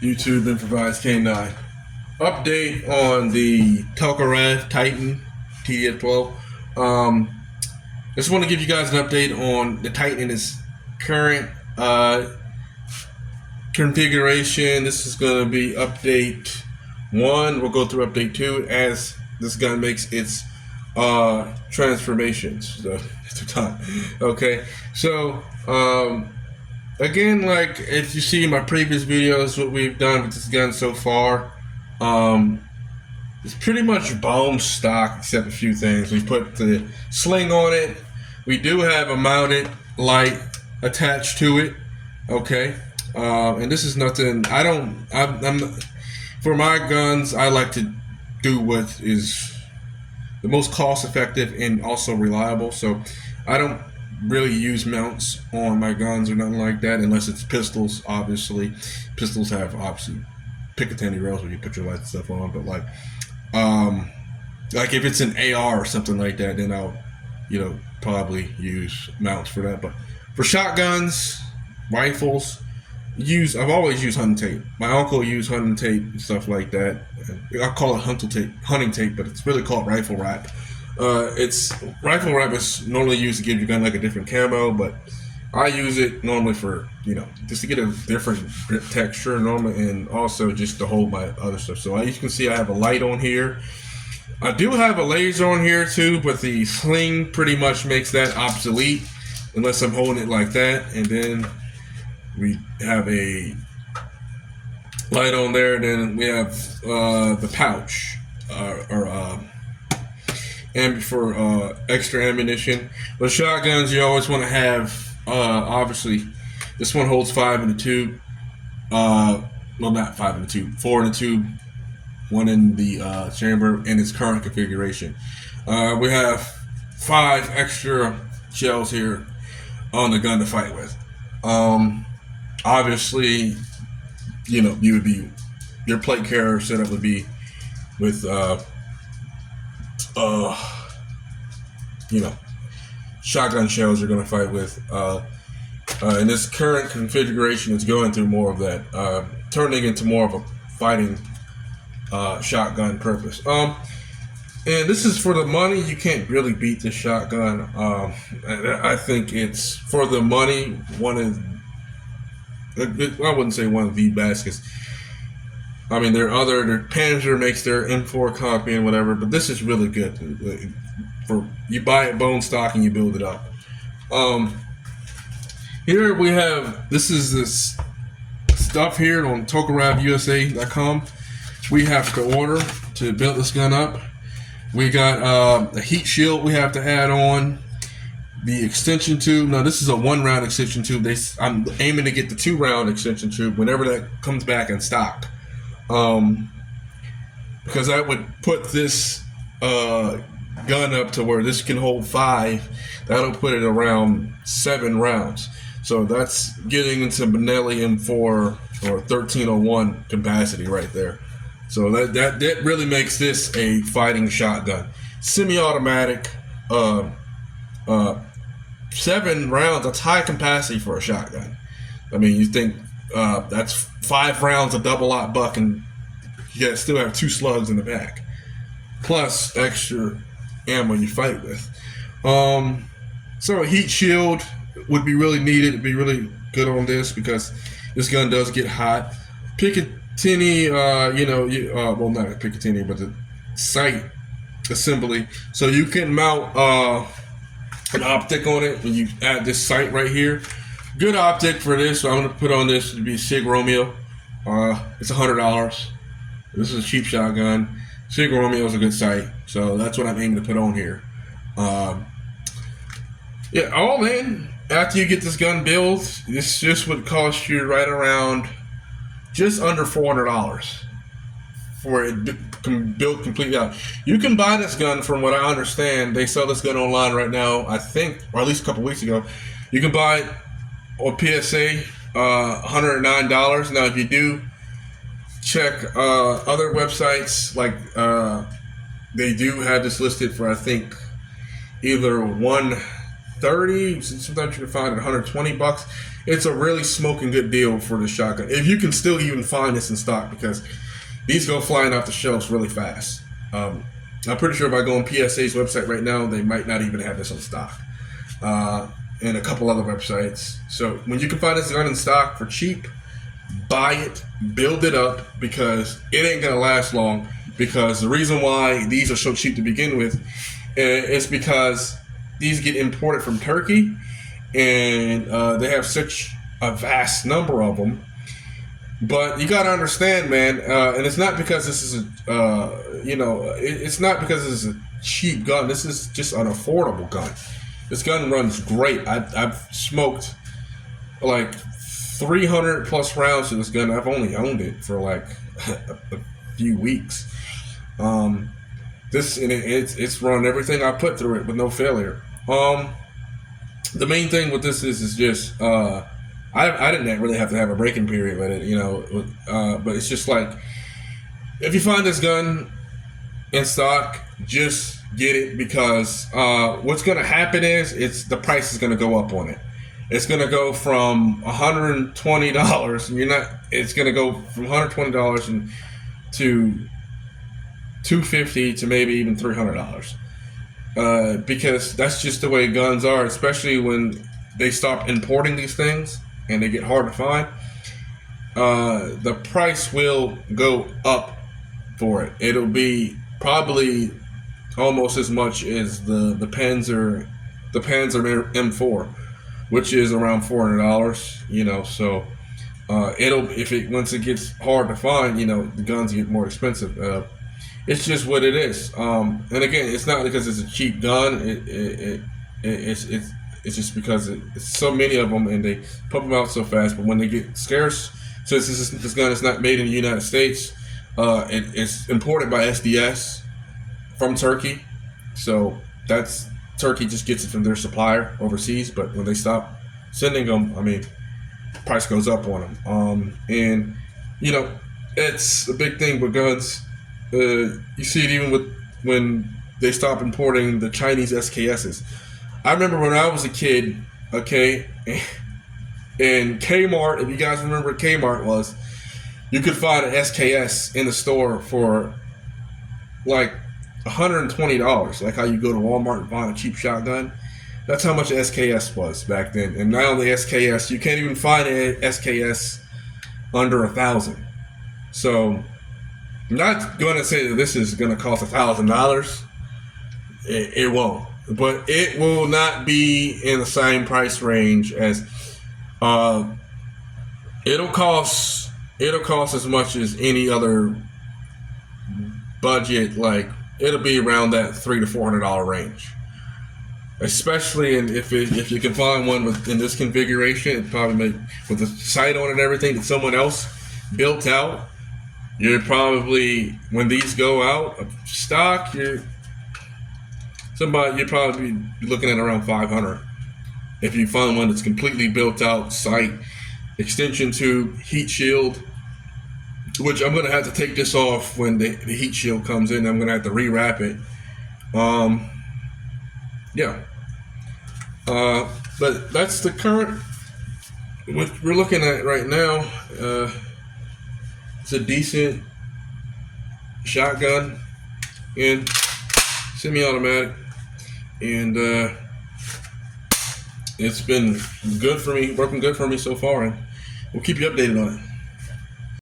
YouTube Improvised K9. Update on the Telcarav Titan TF12. Just want to give you guys an update on the Titan in its current configuration. This is going to be update 1. We'll go through update 2 as this gun makes its transformations. So, time. Okay, so again, like if you see in my previous videos, what we've done with this gun so far, it's pretty much bone stock except a few things. We put the sling on it. We do have a mounted light attached to it. Okay, and this is nothing. I'm for my guns, I like to do what is the most cost effective and also reliable. So I don't really use mounts on my guns or nothing like that unless it's pistols. Obviously pistols have obviously Picatinny rails where you put your light stuff on, but like if it's an AR or something like that, then I'll probably use mounts for that. But for shotguns, rifles, I've always used hunting tape. My uncle used hunting tape and stuff like that. I call it hunting tape, but it's really called rifle wrap. It's rifle wrap is normally used to give your gun like a different camo, but I use it normally for just to get a different grip texture normally, and also just to hold my other stuff. So as you can see, I have a light on here. I do have a laser on here too, but the sling pretty much makes that obsolete unless I'm holding it like that. And then we have a light on there. Then we have the pouch and for extra ammunition. With shotguns, you always want to have obviously this one holds 5 in the tube. Well, not 5 in the tube, 4 in the tube, 1 in the chamber in its current configuration. We have 5 extra shells here on the gun to fight with. Obviously, you would be, your plate carrier setup would be with shotgun shells you're going to fight with. In this current configuration, it's going through more of that, turning into more of a fighting shotgun purpose. And this is for the money. You can't really beat this shotgun. I think it's for the money. I wouldn't say one of the best, because I mean their Panzer makes their M4 copy and whatever, but this is really good. For you buy it bone stock and you build it up. Here we have this stuff here on TelcaravUSA.com. We have to order to build this gun up. We got a heat shield we have to add on. The extension tube. Now this is a 1-round extension tube. I'm aiming to get the 2-round extension tube whenever that comes back in stock, because that would put this gun up to where this can hold 5. That'll put it around 7 rounds. So that's getting into Benelli M4 or 1301 capacity right there. So that really makes this a fighting shotgun. Semi-automatic, 7 rounds, that's high capacity for a shotgun. I mean, you think that's 5 rounds of double aught buck, and you still have 2 slugs in the back, plus extra ammo you fight with. So a heat shield would be really needed. It'd be really good on this because this gun does get hot. Picatinny, well, not a Picatinny, but the sight assembly. So you can mount an optic on it when you add this sight right here. Good optic for this. So I'm going to put on this to be Sig Romeo. It's $100. This is a cheap shotgun. Sig Romeo is a good sight, so that's what I'm aiming to put on here. All in, after you get this gun built, this just would cost you right around just under $400 for it built completely out. You can buy this gun, from what I understand, they sell this gun online right now, I think, or at least a couple weeks ago. You can buy it on PSA, $109. Now, if you do check other websites, like they do have this listed for, I think, either $130. Sometimes you can find it $120. it's a really smoking good deal for the shotgun. If you can still even find this in stock, because these go flying off the shelves really fast. I'm pretty sure if I go on PSA's website right now, they might not even have this on stock. And a couple other websites. So when you can find this gun in stock for cheap, buy it, build it up, because it ain't gonna last long. Because the reason why these are so cheap to begin with is because these get imported from Turkey, and they have such a vast number of them. But you gotta understand, man, and it's not because this is it's not because this is a cheap gun. This is just an affordable gun. This gun runs great. I've smoked like 300 plus rounds to this gun. I've only owned it for like a few weeks. It's run everything I put through it with no failure. The main thing with this is just I didn't really have to have a break-in period with it, but it's just like, if you find this gun in stock, just get it, because what's going to happen is the price is going to go up on it. It's going to go from $120, and it's going to go from $120 to $250 to maybe even $300. Because that's just the way guns are, especially when they stop importing these things and they get hard to find. The price will go up for it. It'll be probably almost as much as the Panzer M4, which is around $400. So once it gets hard to find, the guns get more expensive. It's just what it is. And again, it's not because it's a cheap gun. It's just because it's so many of them and they pump them out so fast. But when they get scarce, since this gun is not made in the United States, it's imported by SDS from Turkey. So Turkey just gets it from their supplier overseas. But when they stop sending them, price goes up on them. And it's a big thing with guns. You see it even when they stop importing the Chinese SKSs. I remember when I was a kid, okay, and Kmart, if you guys remember what Kmart was, you could find an SKS in the store for like $120, like how you go to Walmart and find a cheap shotgun. That's how much an SKS was back then. And now the SKS, you can't even find an SKS under $1,000. So I'm not going to say that this is going to cost $1,000. It won't, but it will not be in the same price range as. It'll cost as much as any other budget. Like, it'll be around that $300 to $400 range. Especially if you can find one in this configuration, it probably with the sight on it and everything that someone else built out. You're probably, when these go out of stock, you're probably looking at around $500. If you find one that's completely built out, sight, extension tube, heat shield, which I'm going to have to take this off when the heat shield comes in. I'm going to have to rewrap it. But that's the current, what we're looking at right now. It's a decent shotgun and semi-automatic, and it's been good for me, working good for me so far, and we'll keep you updated on it.